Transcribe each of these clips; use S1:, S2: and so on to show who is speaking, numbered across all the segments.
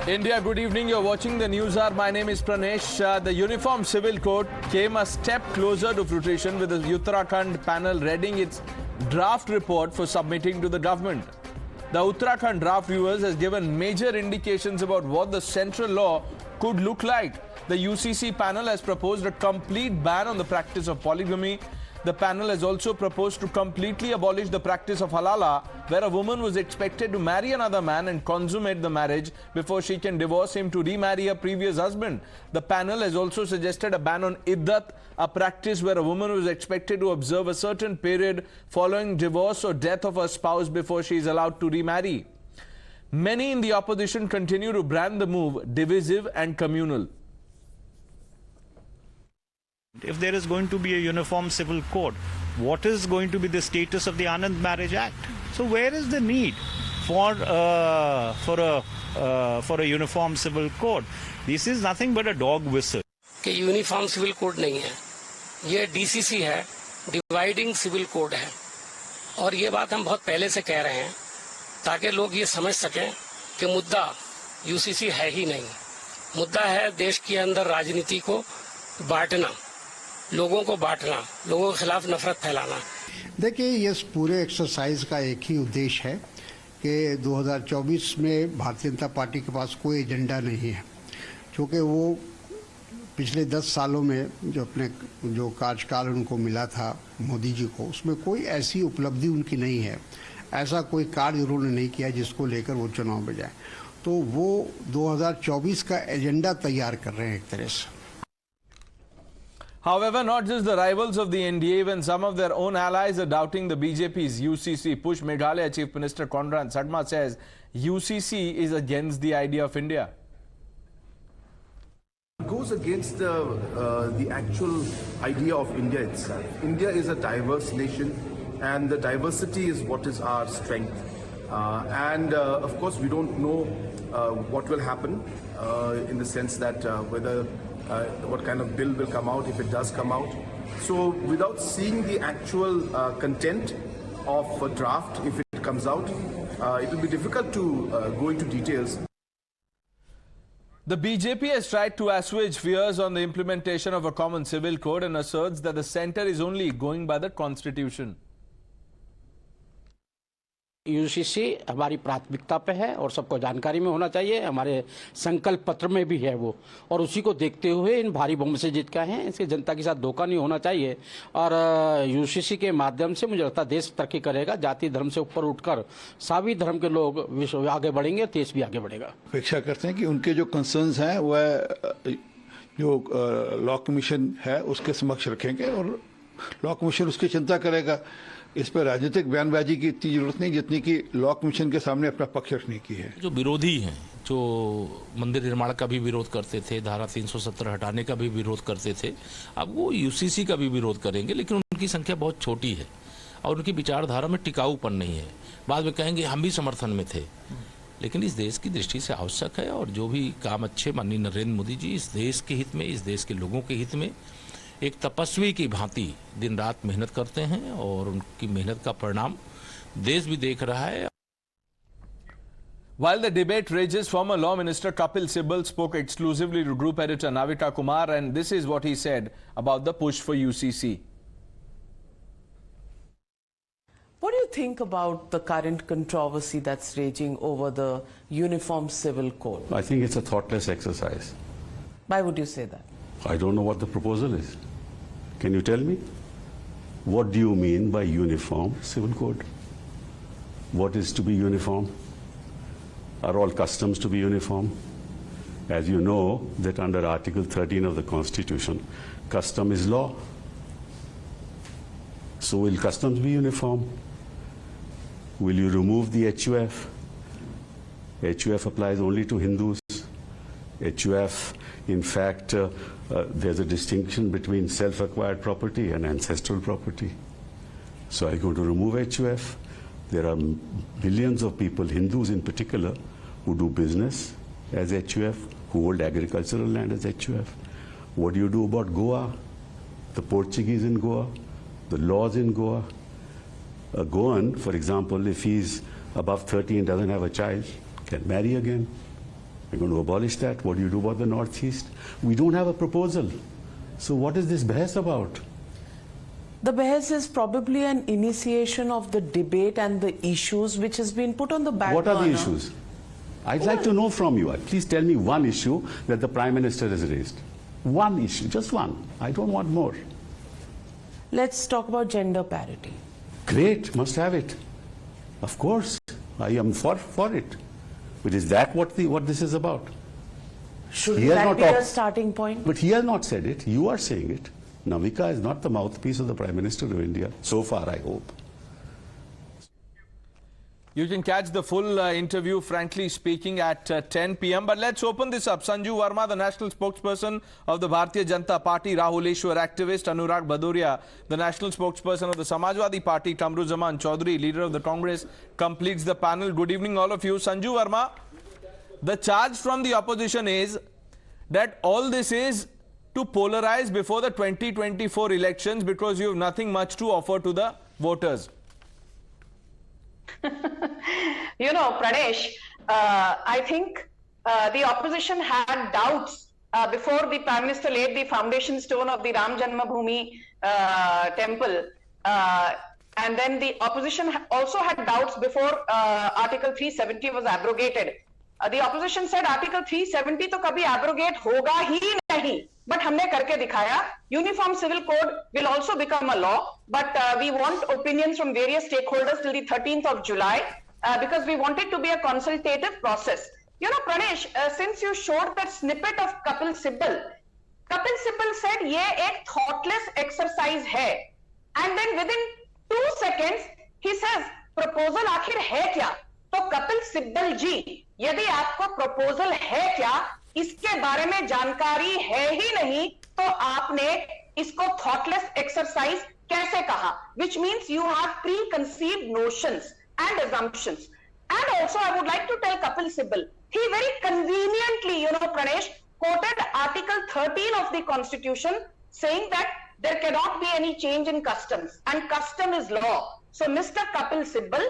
S1: India, good evening. You're watching the News Hour. My name is Pranesh. The Uniform Civil Code came a step closer to fruition with the Uttarakhand panel readying its draft report for submitting to the government. The Uttarakhand draft, viewers, has given major indications about what the central law could look like. The UCC panel has proposed a complete ban on the practice of polygamy. The panel has also proposed to completely abolish the practice of halala, where a woman was expected to marry another man and consummate the marriage before she can divorce him to remarry her previous husband. The panel has also suggested a ban on iddat, a practice where a woman was expected to observe a certain period following divorce or death of her spouse before she is allowed to remarry. Many in the opposition continue to brand the move divisive and communal.
S2: If there is going to be a uniform civil code, what is going to be the status of the Anand Marriage Act? So where is the need for a uniform civil code? This is nothing but a dog whistle.
S3: कि uniform civil code नहीं है, ये DCC है, dividing civil code है। और ये बात हम बहुत पहले से कह रहे हैं ताकि लोग ये समझ सकें कि मुद्दा यूसीसी है ही नहीं। मुद्दा है देश के अंदर राजनीति को बांटना, लोगों को बांटना, लोगों के खिलाफ नफरत फैलाना।
S4: देखिए, ये पूरे एक्सरसाइज का एक ही उद्देश्य है कि 2024 में भारतीय जनता पार्टी के पास कोई एजेंडा नहीं है, क्योंकि वो पिछले 10 सालों में जो कार्यकाल उनको मिला था मोदी जी को, उसमें कोई ऐसी उपलब्धि उनकी नहीं है, ऐसा कोई कार्य उन्होंने नहीं किया जिसको लेकर वो चुनाव में जाए। तो वो 2024 का एजेंडा तैयार कर रहे हैं एक तरह से।
S1: However, not just the rivals of the NDA, even some of their own allies are doubting the BJP's UCC push. Meghalaya Chief Minister Conrad Sadma says UCC is against the idea of India.
S5: It goes against the actual idea of India itself. India is a diverse nation, and the diversity is what is our strength. Of course, we don't know what will happen in the sense that whether what kind of bill will come out, if it does come out. So without seeing the actual content of a draft, if it comes out, it will be difficult to go into details.
S1: The BJP has tried to assuage fears on the implementation of a common civil code and asserts that the centre is only going by the constitution.
S6: UCC हमारी प्राथमिकता पे है और सबको जानकारी में होना चाहिए, हमारे संकल्प पत्र में भी है वो, और उसी को देखते हुए इन भारी बहुमत से जीत का है। इसके जनता के साथ धोखा नहीं होना चाहिए और यूसीसी के माध्यम से मुझे लगता है देश तरक्की करेगा। जाति धर्म से ऊपर उठकर सभी धर्म के लोग विश्व आगे बढ़ेंगे, देश भी आगे बढ़ेगा।
S7: अपेक्षा करते हैं कि उनके जो कंसर्न्स हैं वह जो लॉ कमीशन है उसके समक्ष रखेंगे और लॉ कमीशन उसकी चिंता करेगा। इस पर राजनीतिक बयानबाजी की इतनी जरूरत नहीं जितनी कि लॉ कमीशन के सामने अपना पक्ष रखने की है।
S8: जो विरोधी हैं, जो मंदिर निर्माण का भी विरोध करते थे, धारा 370 हटाने का भी विरोध करते थे, अब वो यूसीसी का भी विरोध करेंगे, लेकिन उनकी संख्या बहुत छोटी है और उनकी विचारधारा में टिकाऊपन नहीं है। बाद में कहेंगे हम भी समर्थन में थे, लेकिन इस देश की दृष्टि से आवश्यक है और जो भी काम अच्छे माननीय नरेंद्र मोदी जी इस देश के हित में, इस देश के लोगों के हित में एक तपस्वी की भांति दिन रात मेहनत करते हैं और उनकी मेहनत का परिणाम देश भी देख रहा है।
S1: While the debate rages, former Law Minister Kapil Sibal spoke exclusively to Group Editor Navita Kumar, and this is what he said about the push for UCC.
S9: What do you think about the current controversy that's raging over the Uniform Civil Code?
S10: I think it's a thoughtless exercise.
S9: Why would you say that?
S10: I don't know what the proposal is. Can you tell me? What do you mean by uniform civil code? What is to be uniform? Are all customs to be uniform? As you know, that under Article 13 of the Constitution, custom is law. So will customs be uniform? Will you remove the HUF? HUF applies only to Hindus. HUF, in fact, there's a distinction between self-acquired property and ancestral property. So are you going to remove HUF? There are millions of people, Hindus in particular, who do business as HUF, who hold agricultural land as HUF. What do you do about Goa? The Portuguese in Goa, the laws in Goa. A Goan, for example, if he's above 30 and doesn't have a child, can marry again. You're going to abolish that. What do you do about the Northeast? We don't have a proposal. So what is this behas about?
S9: The behas is probably an initiation of the debate and the issues which has been put on the back
S10: What are the
S9: burner.
S10: issues? I'd like to know from you. Please tell me one issue that the Prime Minister has raised. One issue, just one. I don't want more.
S9: Let's talk about gender parity.
S10: Great, must have it. Of course, I am for it. But is that what this is about?
S9: Should
S10: He has
S9: that
S10: not
S9: be a
S10: talked-
S9: starting point?
S10: But he has not said it. You are saying it. Navika is not the mouthpiece of the Prime Minister of India. So far, I hope.
S1: You can catch the full interview, frankly speaking, at 10 p.m. But let's open this up. Sanju Verma, the national spokesperson of the Bharatiya Janata Party, Rahul Ishwar activist, Anurag Bhadoria, the national spokesperson of the Samajwadi Party, Kamruzaman Chaudhary, leader of the Congress, completes the panel. Good evening, all of you. Sanju Verma, the charge from the opposition is that all this is to polarize before the 2024 elections because you have nothing much to offer to the voters.
S11: You know, Pranesh, I think the opposition had doubts before the Prime Minister laid the foundation stone of the Ram Janmabhoomi temple. And then the opposition also had doubts before Article 370 was abrogated. The opposition said Article 370 तो कभी abrogate होगा ही नहीं. But हमने करके दिखाया. Uniform Civil Code will also become a law. But we want opinions from various stakeholders till the 13th of July because we want it to be a consultative process. You know, Pranesh, since you showed that snippet of Kapil Sibal said ये एक thoughtless exercise है. And then within 2 seconds, he says, proposal आखिर है क्या? तो कपिल सिब्बल जी, यदि आपको proposal है क्या, इसके बारे में जानकारी है ही नहीं, तो आपने इसको थॉटलेस एक्सरसाइज कैसे कहा? Which means you have preconceived notions and assumptions. And also, I would like to tell Kapil Sibal, he very conveniently, you know, Pranesh, quoted Article 13 of the Constitution, saying that there cannot be any change in customs, and custom is law. So, Mr. Kapil Sibal,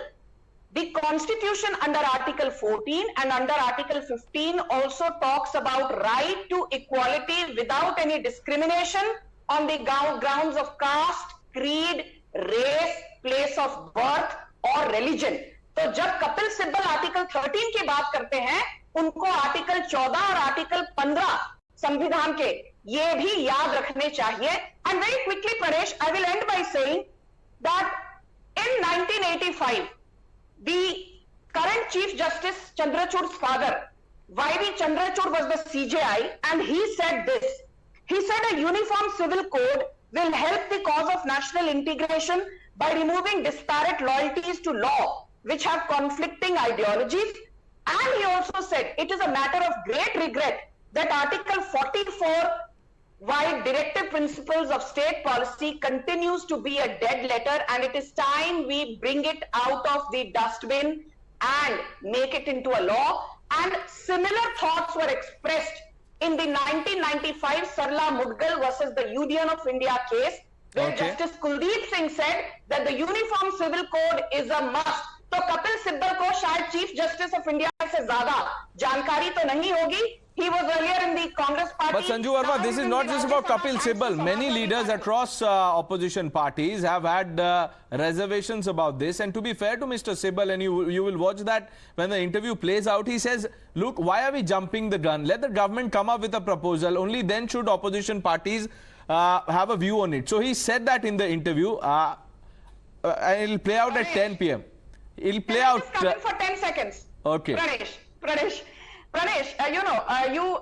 S11: the Constitution under Article 14 and under Article 15 also talks about right to equality without any discrimination on the grounds of caste, creed, race, place of birth or religion. तो जब Kapil Sibal article 13 की बात करते हैं, उनको article 14 और article 15 संविधान के ये भी याद रखने चाहिए. And very quickly, Pranesh, I will end by saying that in 1985, the current Chief Justice Chandrachud's father, Y.V. Chandrachud, was the CJI, and he said this. He said a uniform civil code will help the cause of national integration by removing disparate loyalties to law, which have conflicting ideologies. And he also said it is a matter of great regret that Article 44 wide directive principles of state policy continues to be a dead letter, and it is time we bring it out of the dustbin and make it into a law. And similar thoughts were expressed in the 1995 Sarla Mudgal versus the Union of India case, where Justice Kuldeep Singh said that the Uniform Civil Code is a must. तो कपिल सिब्बल को शायद chief justice of India से ज्यादा जानकारी तो नहीं होगी. He was earlier in the Congress party.
S1: But Sanju Verma, this is not just about Kapil Sibal. Many leaders across opposition parties have had reservations about this. And to be fair to Mr. Sibal, and you will watch that when the interview plays out, he says, look, why are we jumping the gun? Let the government come up with a proposal. Only then should opposition parties have a view on it. So he said that in the interview. And it'll play out at 10 p.m. It'll play out.
S11: Just for 10 seconds.
S1: Okay.
S11: Pranesh, you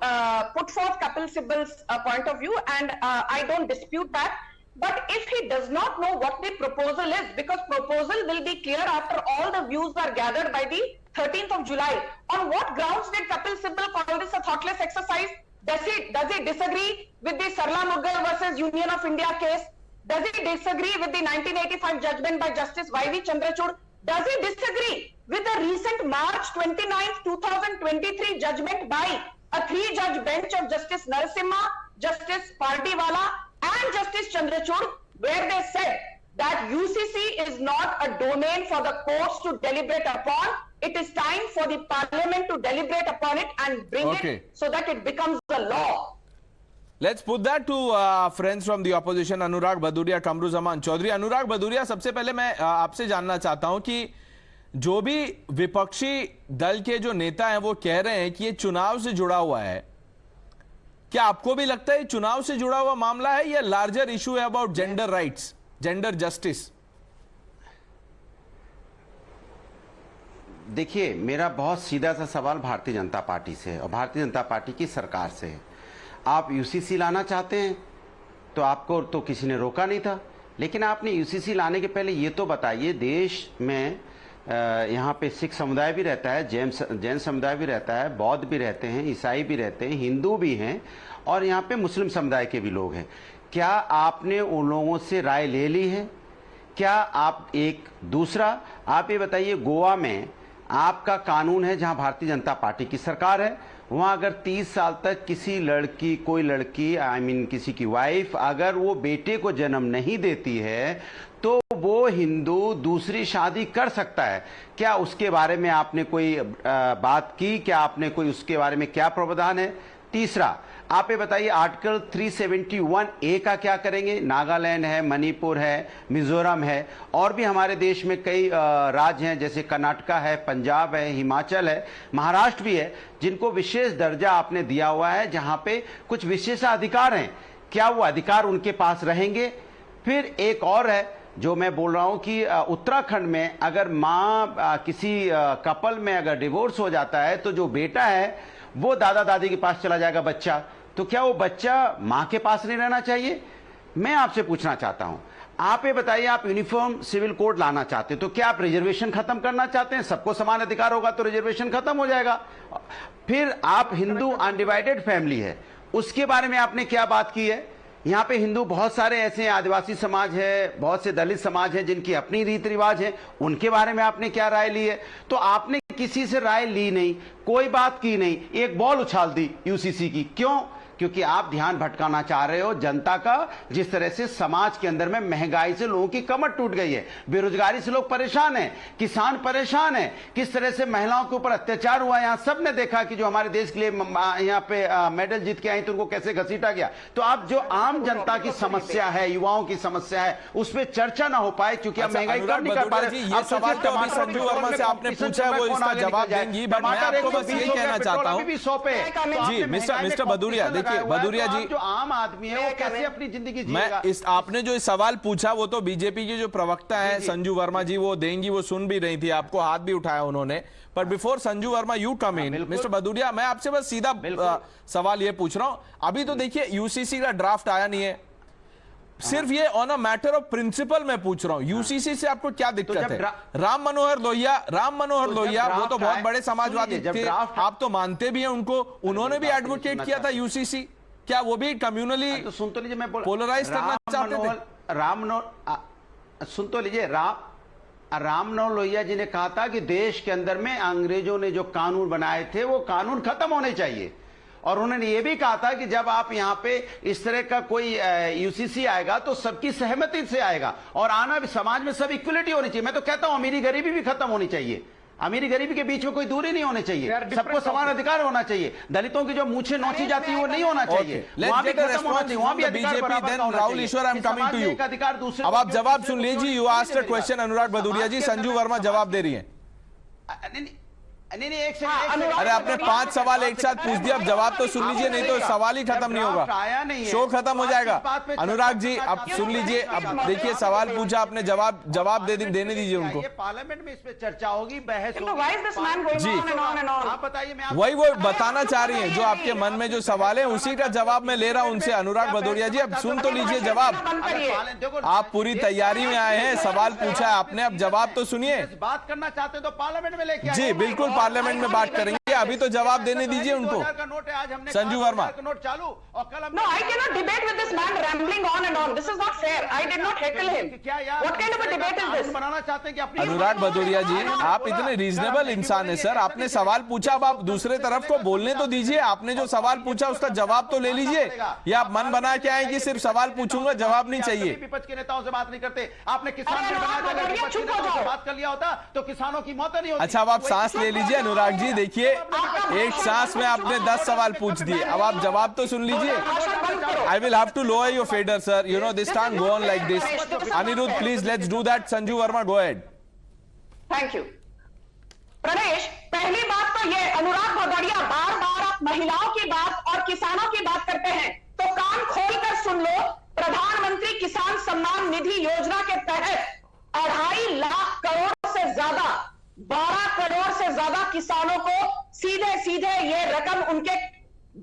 S11: put forth Kapil Sibal's point of view, and I don't dispute that. But if he does not know what the proposal is, because proposal will be clear after all the views are gathered by the 13th of July. On what grounds did Kapil Sibal call this a thoughtless exercise? Does he disagree with the Sarla Mudgal versus Union of India case? Does he disagree with the 1985 judgment by Justice Y.V. Chandrachud? Does he disagree with the recent March 29, 2023 judgment by a 3-judge bench of Justice Narasimha, Justice Pardiwala and Justice Chandrachud, where they said that UCC is not a domain for the courts to deliberate upon? It is time for the parliament to deliberate upon it and bring
S1: Okay.
S11: it so that it becomes a law.
S1: Let's put that to friends from the opposition, Anurag Bhaduria, Kamru Zaman Chaudhary. Anurag Bhaduria, सबसे पहले मैं आपसे जानना चाहता हूं कि जो भी विपक्षी दल के जो नेता हैं वो कह रहे हैं कि ये चुनाव से जुड़ा हुआ है, क्या आपको भी लगता है चुनाव से जुड़ा हुआ मामला है या लार्जर इशू है about gender rights, gender justice?
S12: देखिए, मेरा बहुत सीधा सा सवाल भारतीय जनता पार्टी से है और भारतीय जनता पार्टी की सरकार से है। आप यूसीसी लाना चाहते हैं तो आपको तो किसी ने रोका नहीं था, लेकिन आपने यूसीसी लाने के पहले ये तो बताइए, देश में यहाँ पे सिख समुदाय भी रहता है, जैन समुदाय भी रहता है, बौद्ध भी रहते हैं, ईसाई भी रहते हैं, हिंदू भी हैं और यहाँ पे मुस्लिम समुदाय के भी लोग हैं। क्या आपने उन लोगों से राय ले ली है? क्या आप दूसरा आप ये बताइए, गोवा में आपका कानून है जहां भारतीय जनता पार्टी की सरकार है, वहां अगर 30 साल तक किसी लड़की, कोई लड़की किसी की वाइफ अगर वो बेटे को जन्म नहीं देती है तो वो हिंदू दूसरी शादी कर सकता है। क्या उसके बारे में आपने कोई बात की? क्या आपने कोई उसके बारे में क्या प्रावधान है? तीसरा, आप ये बताइए आर्टिकल 371A का क्या करेंगे? नागालैंड है, मणिपुर है, मिजोरम है और भी हमारे देश में कई राज्य हैं जैसे कर्नाटका है, पंजाब है, हिमाचल है, महाराष्ट्र भी है, जिनको विशेष दर्जा आपने दिया हुआ है, जहां पे कुछ विशेषाधिकार हैं। क्या वो अधिकार उनके पास रहेंगे? फिर एक और है जो मैं बोल रहा हूं कि उत्तराखंड में अगर माँ किसी कपल में अगर डिवोर्स हो जाता है तो जो बेटा है वो दादा दादी के पास चला जाएगा बच्चा, तो क्या वो बच्चा मां के पास नहीं रहना चाहिए? मैं आपसे पूछना चाहता हूं, आप ये बताइए, आप यूनिफॉर्म सिविल कोड लाना चाहते हैं तो क्या आप रिजर्वेशन खत्म करना चाहते हैं? सबको समान अधिकार होगा तो रिजर्वेशन खत्म हो जाएगा। फिर आप हिंदू अनडिवाइडेड फैमिली है, उसके बारे में आपने क्या बात की है? यहाँ पे हिंदू बहुत सारे ऐसे आदिवासी समाज है, बहुत से दलित समाज है जिनकी अपनी रीति रिवाज है, उनके बारे में आपने क्या राय ली है? तो आपने किसी से राय ली नहीं, कोई बात की नहीं, एक बॉल उछाल दी यूसीसी की। क्यों? क्योंकि आप ध्यान भटकाना चाह रहे हो जनता का। जिस तरह से समाज के अंदर में महंगाई से लोगों की कमर टूट गई है, बेरोजगारी से लोग परेशान हैं, किसान परेशान हैं, किस तरह से महिलाओं के ऊपर अत्याचार हुआ, यहाँ सबने देखा कि जो हमारे देश के लिए यहाँ पे मेडल जीत के आई तो उनको कैसे घसीटा गया। तो आप जो आम जनता की समस्या है, युवाओं की समस्या है, उस पर चर्चा ना हो पाए क्योंकि आप महंगाई कम नहीं कर पा रहे।
S1: ये सवाल तो अभी संजू वर्मा से आपने पूछा है, वो इसका जवाब देंगी, बट मैं आपको बस ये कहना चाहता हूँ जी मिस्टर भदौरिया, देखिए भदौरिया जी,
S12: जो आम आदमी है वो कैसे अपनी जिंदगी जिएगा?
S1: आपने जो इस सवाल पूछा वो तो बीजेपी की जो प्रवक्ता है संजू वर्मा जी वो देंगी, वो सुन भी रही थी, आपको हाथ भी उठाया उन्होंने। पर before Sanju Verma you come in, mister Bhadauria, मैं आपसे बस सीधा सवाल ये पूछ रहा हूं, अभी तो देखिए यूसीसी का ड्राफ्ट आया नहीं है, सिर्फ ये on a matter of principle मैं पूछ रहा हूं, यूसीसी से आपको क्या दिक्कत है? राम मनोहर लोहिया वो तो बहुत बड़े समाजवादी थे, आप तो मानते भी हैं उनको, उन्होंने भी एडवोकेट किया था यूसीसी, क्या वो भी कम्युनली
S12: तो सुन तो लीजिए, मैं
S1: पोलराइज करना चाहते थे?
S12: सुन तो लीजिए, राम मनोहर लोहिया जी ने कहा था कि देश के अंदर में अंग्रेजों ने जो कानून बनाए थे वो कानून खत्म होने चाहिए, और उन्होंने ये भी कहा था कि जब आप यहाँ पे इस तरह का कोई यूसीसी आएगा तो सबकी सहमति से आएगा, और आना भी समाज में सब इक्वलिटी होनी चाहिए। मैं तो कहता हूं अमीरी गरीबी भी खत्म होनी चाहिए, अमीरी गरीबी के बीच में कोई दूरी नहीं होनी चाहिए, सबको समान अधिकार होना चाहिए, दलितों की जो मूछें नोची जाती है वो नहीं होना चाहिए, वहां भी खत्म होना चाहिए, वहां भी अधिकार बराबर का होना चाहिए। अधिकार दूसरे,
S1: अब आप जवाब सुन लीजिए, यू आस्क्ड अ क्वेश्चन अनुराग भदौरिया जी, संजू वर्मा जवाब दे रही हैं।
S12: नहीं, एक सेकंड,
S1: अरे आपने 5 सवाल एक साथ पूछ दिया, अब जवाब तो सुन लीजिए, नहीं तो सवाल ही खत्म नहीं होगा, शो खत्म हो जाएगा। अनुराग जी अब सुन लीजिए, अब देखिए सवाल पूछा आपने, जवाब देने दीजिए उनको।
S12: पार्लियामेंट में इस पे चर्चा होगी, बहस
S1: जी,
S12: आप बताइए।
S1: वही वो बताना चाह रही हैं, जो आपके मन में जो सवाल है उसी का जवाब मैं ले रहा हूं उनसे। अनुराग भदौरिया जी अब सुन तो लीजिए जवाब, आप पूरी तैयारी में आए हैं, सवाल पूछा है आपने, अब जवाब तो सुनिए।
S12: बात करना चाहते तो पार्लियामेंट में लेके
S1: जी बिल्कुल पार्लियामेंट में बात करेंगे। अभी तो जवाब देने दीजिए उनको। Sanju Verma.
S11: No, I cannot debate with this man rambling on and on. This is not fair. I did not heckle him. What kind of a debate is this?
S1: अनुराग भदौरिया जी, आप इतने रीजनेबल इंसान है सर, आपने सवाल पूछा, अब आप दूसरे तरफ को बोलने तो दीजिए। आपने जो सवाल पूछा उसका जवाब तो ले लीजिए, या आप मन बना के आए कि सिर्फ सवाल पूछूंगा जवाब नहीं चाहिए।
S12: विपक्ष के नेताओं से बात नहीं करते, आपने किसान बिल बनाकर विपक्ष के नेताओं से बात कर लिया होता तो किसानों की मौत नहीं होती।
S1: अच्छा, अब आप सांस ले लीजिए अनुराग जी, देखिए एक सांस में आपने 10 सवाल पूछ दिए, अब आप जवाब तो सुन लीजिए। I will have to lower your fader, sir. You know this can't go on like this. Anirudh, please let's do that. Sanju Verma, go ahead.
S11: Thank you. Pranesh, पहली बात तो ये अनुराग भदौरिया बार बार आप महिलाओं की बात और किसानों की बात करते हैं, तो कान खोलकर सुन लो। प्रधानमंत्री किसान सम्मान निधि योजना के तहत 2.5 लाख करोड़ से ज्यादा, 12 करोड़ से ज्यादा किसानों को सीधे सीधे ये रकम उनके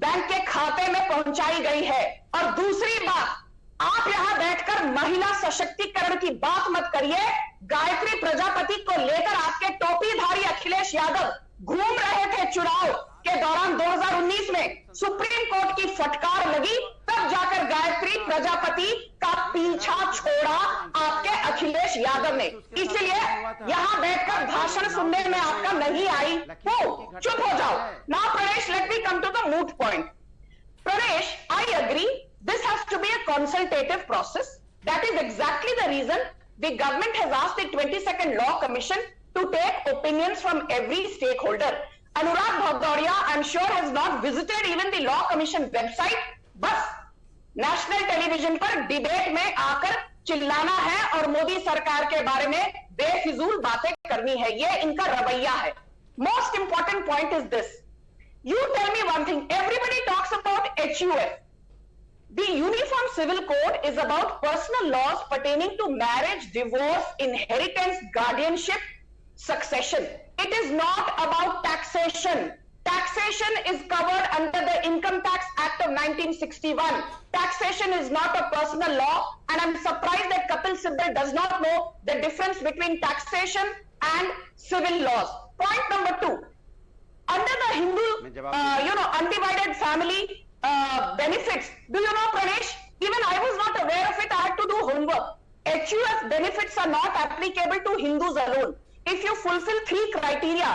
S11: बैंक के खाते में पहुंचाई गई है। और दूसरी बात, आप यहां बैठकर महिला सशक्तिकरण की बात मत करिए। गायत्री प्रजापति को लेकर आपके टोपीधारी अखिलेश यादव घूम रहे थे चुनाव के दौरान 2019 में, सुप्रीम कोर्ट की फटकार लगी, तब जाकर गायत्री प्रजापति का पीछा छोड़ा आपके अखिलेश यादव ने। इसलिए यहां बैठकर भाषण सुनने में आपका नहीं आई, वो चुप हो जाओ। Now Pranesh, let me come to the moot point. Pranesh, I agree, this has to be a consultative process. That is exactly the reason the government has asked the 22nd Law Commission to take opinions from every stakeholder. Anurag Bhadauria, I'm sure, has not visited even the Law Commission website. बस national television पर debate में आकर चिल्लाना है और मोदी सरकार के बारे में बेफिजूल बातें करनी है, ये इनका रवैया है। Most important point is this. You tell me one thing, everybody talks about HUF. The Uniform Civil Code is about personal laws pertaining to marriage, divorce, inheritance, guardianship, succession. It is not about taxation. Taxation is covered under the Income Tax Act of 1961. Taxation is not a personal law, and I'm surprised that Kapil Sibal does not know the difference between taxation and civil laws. Point number 2. Under the Hindu, undivided family benefits, do you know, Pranesh, even I was not aware of it, I had to do homework. HUF benefits are not applicable to Hindus alone. If you fulfill 3 criteria,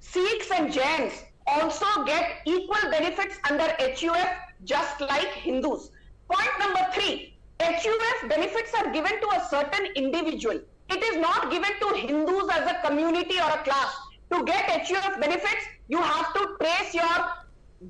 S11: Sikhs and Jains also get equal benefits under HUF just like Hindus. Point number 3, HUF benefits are given to a certain individual. It is not given to Hindus as a community or a class. To get HUF benefits, you have to trace your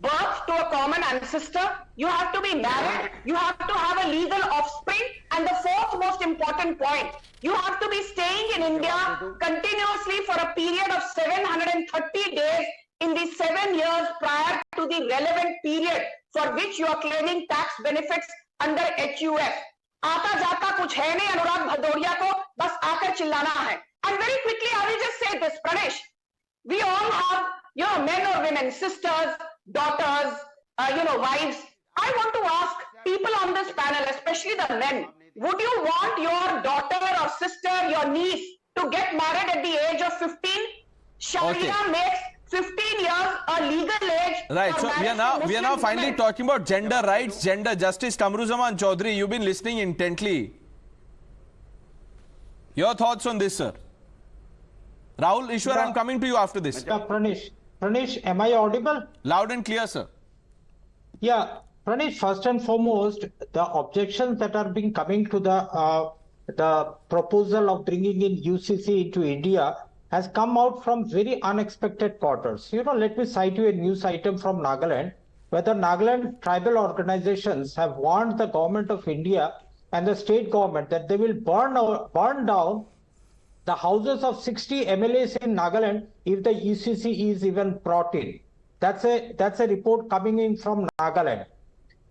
S11: birth to a common ancestor, you have to be married, you have to have a legal offspring, and the 4th most important point, you have to be staying in India continuously for a period of 730 days in the 7 years prior to the relevant period for which you are claiming tax benefits under HUF. आता जाता कुछ है नहीं अनुराग भदौरिया को, बस आकर चिल्लाना है। And very quickly, I will just say this, Pranesh. We all have, men or women, sisters, daughters, wives. I want to ask people on this panel, especially the men, would you want your daughter or sister, your niece, to get married at the age of 15? Sharia makes 15 years a legal age.
S1: Right. So we are now finally talking about gender rights, gender justice. Kamruzaman Chaudhary, you've been listening intently. Your thoughts on this, sir? Rahul Ishwar, I'm coming to you after this.
S13: Pranesh, am I audible?
S1: Loud and clear, sir.
S13: Yeah, Pranesh, first and foremost, the objections that are being coming to the proposal of bringing in UCC into India has come out from very unexpected quarters. Let me cite you a news item from Nagaland, where the Nagaland tribal organizations have warned the government of India and the state government that they will burn down the houses of 60 MLAs in Nagaland if the UCC is even brought in. That's a report coming in from Nagaland,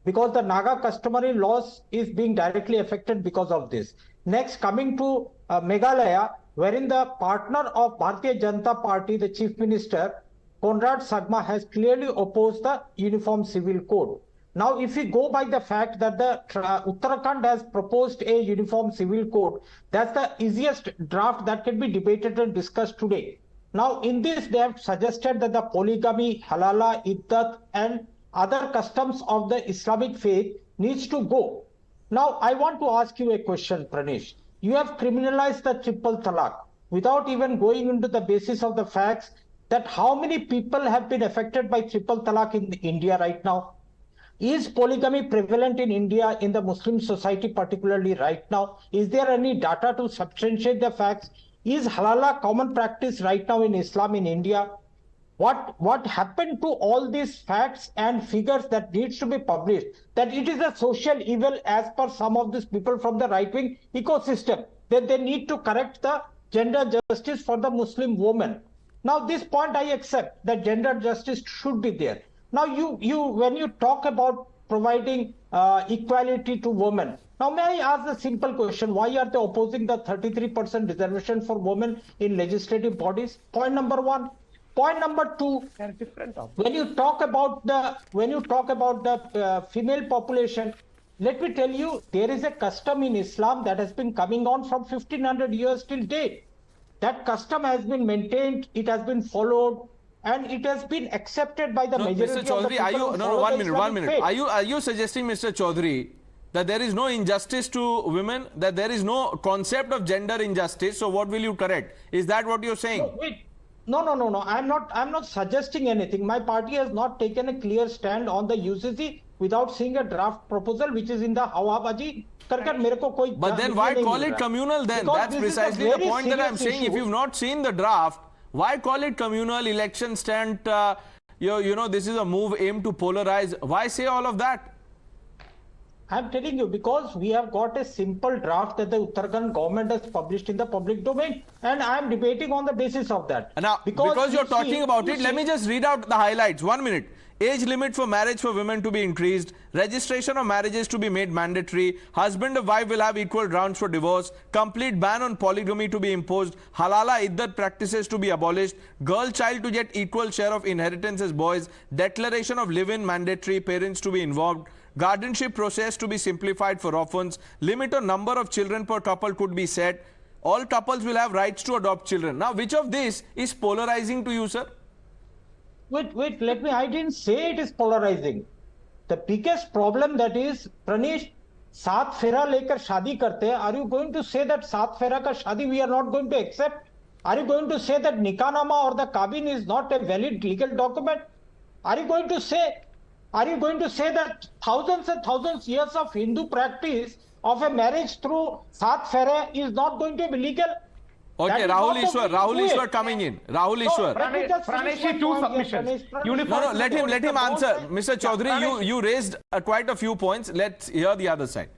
S13: because the Naga customary laws is being directly affected because of this. Next, coming to Meghalaya, wherein the partner of Bharatiya Janata Party, the Chief Minister, Conrad Sagma, has clearly opposed the Uniform Civil Code. Now, if we go by the fact that the Uttarakhand has proposed a Uniform Civil Code, that's the easiest draft that can be debated and discussed today. Now, in this, they have suggested that the polygamy, halala, iddat, and other customs of the Islamic faith needs to go. Now, I want to ask you a question, Pranesh. You have criminalized the triple talaq without even going into the basis of the facts that how many people have been affected by triple talaq in India right now? Is polygamy prevalent in India, in the Muslim society particularly right now? Is there any data to substantiate the facts? Is halala common practice right now in Islam in India? What happened to all these facts and figures that needs to be published? That it is a social evil as per some of these people from the right-wing ecosystem, that they need to correct the gender justice for the Muslim woman. Now, this point I accept that gender justice should be there. Now, when you talk about providing equality to women, now may I ask a simple question? Why are they opposing the 33% reservation for women in legislative bodies? Point number one. Point number two. When you talk about the female population, let me tell you, there is a custom in Islam that has been coming on from 1500 years till date. That custom has been maintained, it has been followed, and it has been accepted by the majority
S1: Mr. Chaudhary,
S13: of the people.
S1: one minute. Are you suggesting, Mr. Chaudhary, that there is no injustice to women, that there is no concept of gender injustice? So what will you correct? Is that what you're saying?
S13: No, wait. No. I'm not suggesting anything. My party has not taken a clear stand on the UCC without seeing a draft proposal which is in the Hawabaji.
S1: But then why call it communal then? That's precisely the point that I'm saying. If you've not seen the draft, why call it communal election stand? This is a move aimed to polarize. Why say all of that?
S13: I'm telling you, because we have got a simple draft that the Uttarakhand government has published in the public domain, and I'm debating on the basis of that.
S1: Now, because you're talking about it, let me just read out the highlights. 1 minute. Age limit for marriage for women to be increased. Registration of marriages to be made mandatory. Husband and wife will have equal grounds for divorce. Complete ban on polygamy to be imposed. Halala iddat practices to be abolished. Girl child to get equal share of inheritance as boys. Declaration of live-in mandatory. Parents to be involved. Guardianship process to be simplified for orphans. Limit on number of children per couple could be set. All couples will have rights to adopt children. Now, which of this is polarizing to you, sir?
S13: Wait, I didn't say it is polarizing. The biggest problem that is, Pranesh, सात फेरा लेकर शादी करते हैं. Are you going to say that सात फेरा का शादी we are not going to accept? Are you going to say that निकाहनामा or the kabin is not a valid legal document? Are you going to say that thousands and thousands years of Hindu practice of a marriage through सात फेरा is not going to be legal?
S1: Okay, Rahul Ishwar coming in. Rahul Ishwar.
S14: Pranesh, two submissions.
S1: No, let him answer. Mr. Chaudhary, you raised quite a few points. Let's hear the other side.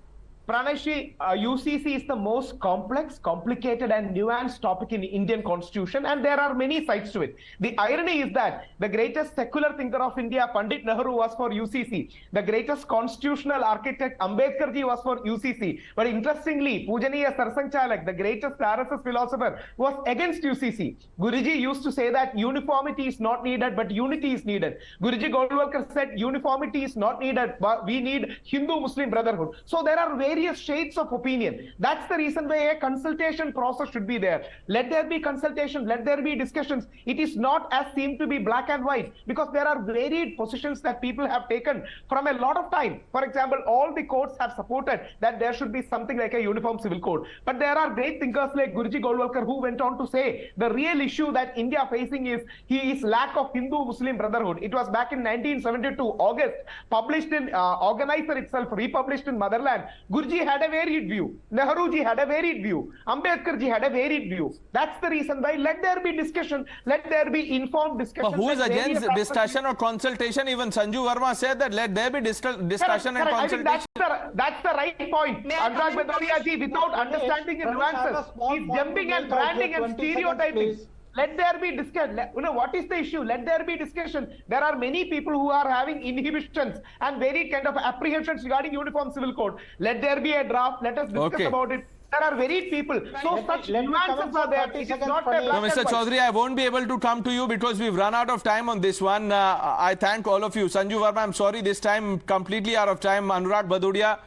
S14: Pranesh, UCC is the most complex, complicated and nuanced topic in the Indian constitution, and there are many sides to it. The irony is that the greatest secular thinker of India, Pandit Nehru, was for UCC. The greatest constitutional architect, Ambedkar ji, was for UCC. But interestingly, Pujaniya Sarsang Chalak, the greatest RSS philosopher, was against UCC. Guruji used to say that uniformity is not needed, but unity is needed. Guruji Golwalkar said uniformity is not needed, but we need Hindu-Muslim brotherhood. So there are various shades of opinion. That's the reason why a consultation process should be there. Let there be consultation, let there be discussions. It is not as seemed to be black and white, because there are varied positions that people have taken from a lot of time. For example, all the courts have supported that there should be something like a uniform civil code. But there are great thinkers like Guruji Golwalkar who went on to say the real issue that India facing is lack of Hindu-Muslim brotherhood. It was back in 1972, August, published in Organizer itself, republished in Motherland. Guruji had a varied view. Nehruji had a varied view. Ambedkarji had a varied view. That's the reason why let there be discussion, let there be informed discussion.
S1: But who is against discussion or consultation? Even Sanju Verma said that let there be discussion and consultation.
S14: I think that's the right point. Anurag Bhadolia ji, without understanding the nuances, is jumping and branding and stereotyping. Let there be discussion. What is the issue? Let there be discussion. There are many people who are having inhibitions and very kind of apprehensions regarding uniform civil code. Let there be a draft. Let us discuss about it. There are varied people. So such nuances are there. It is not a
S1: no, Mr. Chaudhary, I won't be able to come to you because we've run out of time on this one. I thank all of you. Sanju Verma, I'm sorry, this time completely out of time. Anurag Bhadolia,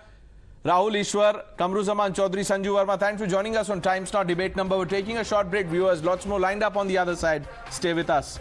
S1: Rahul Ishwar, Kamru Zaman Chaudhary, Sanju Verma, thanks for joining us on Times Now Debate Number. We're taking a short break, viewers. Lots more lined up on the other side. Stay with us.